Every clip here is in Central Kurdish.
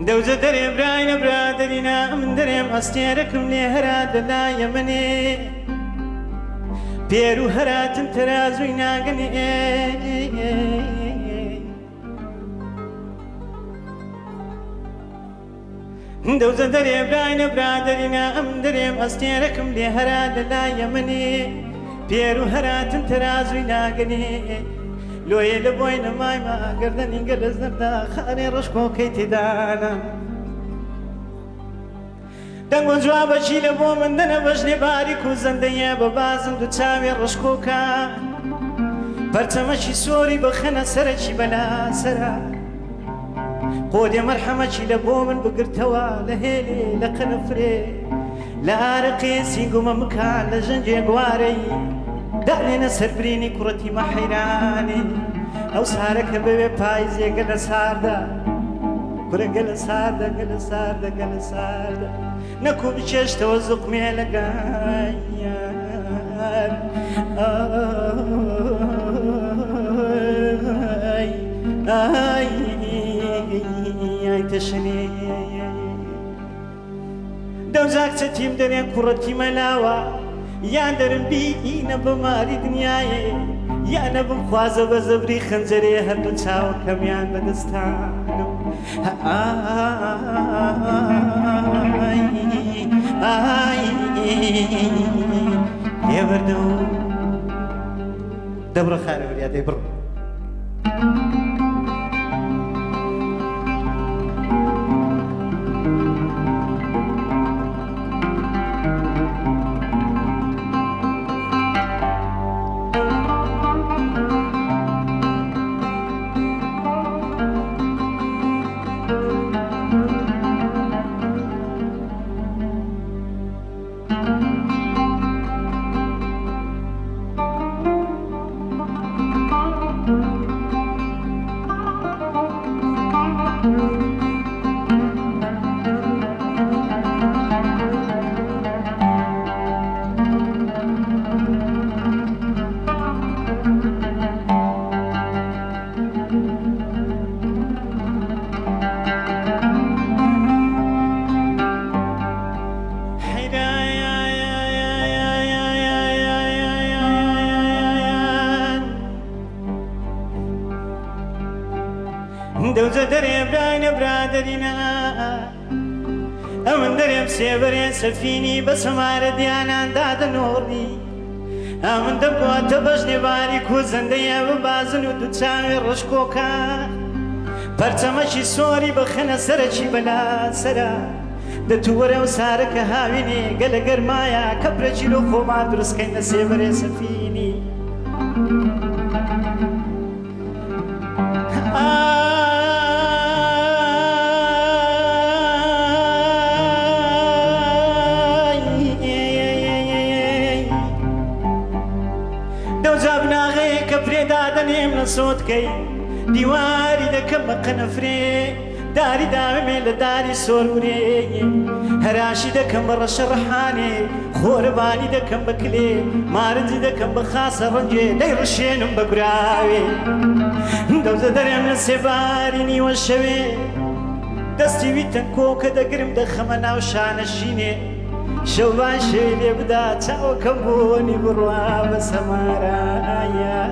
دەوزە دەرێ براینە برادەرینا من دەرێم ئەستێرەکم لێ هەرا دەلایە منێ پێر و هەراتم تەرازووی ناگەنێ دەوزە دەرێ براینە برادەرینا من دەرێم ئەستێرەکم لێ هەرا دەلایە منێ پێر و هەراتم تەرازووی ناگەنێ لۆیە لە بۆی نەمایمە گەردەنی گەلە زەردا خانێ ڕشکۆکەی تێدانە دەنگ و جوابەچی لە بۆ من دەنە بەژنێ باریک و زەندەیە بە بازم دوو چاوێ ڕشکۆکە پەرچەمەشی سۆری بەخەنە سەرەکی بەلا سەرە قۆدێ مەرحەمەکی لە بۆ من بگرتەوە لە هێلێ لە قەنەفرێ لە ئارەقێ سینگومە مکان لە ژەنجێ گوارەی دانێنە سەربرینی کوڕەتی مەحەیرانێ ئەو سارەکە بەوێ پاییزێ گەلە ساردە کورە گەلە ساردە گەلە ساردە گەلە ساردە نەکوو بچێشتەوە زوقمێ لەگەیان ئای تەشەنێ دەوزاک چەتیم دەرێن کوڕەتی مەلاوە یان دەرم بینە بەماری دنیایێ یانە بمخوازە بە زەبری خەنجەرێ هەردوو چاوەکەمیان بەدەستانم لێبەردە و دەبڕە خارەوەریا دەی بڕ دەوزە دەرێ براینە برادەرینا ئەمن دەرێم سێبەرێ سەفینی بە سەمارە دیانان دادەنۆڕی ئەمن دەبواتە بەژنێ باریک و زەندەیە ببازن و دووچاوێ ڕشکۆکە پەرچەمەشی سۆری بەخەنە سەرەکی بەلا سەرە دەتووەرە و سارەکە هاوینێ گەلە گەرمایە کە پرەچیل و خۆمان دروستکەینە سێبەرێ سەفینی دادنێم لە سۆتکەی دیواری دەکەم بە قەنەفرێ داری داوێمێ لە داری سۆرورێ هەراشی دەکەم بە ڕەشە ڕەحانێ خۆرەبانی دەکەم بە کلێ مارنجی دەکەم بە خاسە ڕەنجێ دەی ڕشێنم بە گوراوێ دەوزە دەرێم لە سێباری نیوە شەوێ دەستی ویتەن کۆکە دەگرم دەخەمە ناو شانەشینێ شەو باشێ لێ بدا چاوەکەم بۆنی بڕوا بە سەمارایە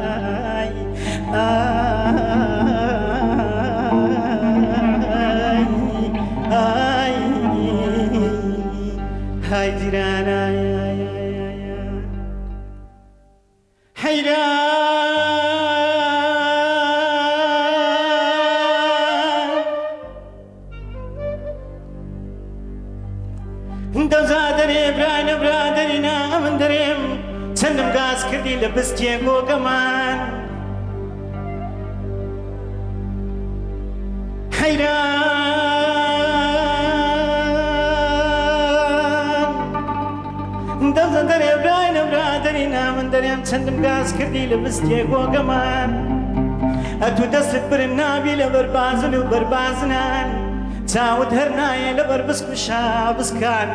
های جیرانە حەیران دەوزا دەرێ براینە برادەرینا من دەرێم چەندم گاز کردی لە بستێ گۆگەمان حەیران دێنا من دەریان چەندم گاز کردی لە بستێ گۆگەمان ئەتو دەستت برن نابی لە بەربازن و بەربازنان چاوت هەر نایە لە بەربسک و شابسکان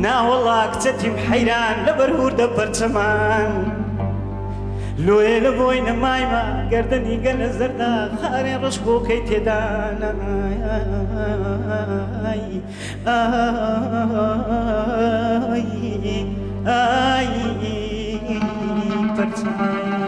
ناوەڵا کچەتیم حەیران لە بەرهوردە پەرچەمان لۆیە لە بۆی نەمایمە گەردەنی گەلە زەردا خارێ ڕشکۆکەی تێدان ئای پەرچەمان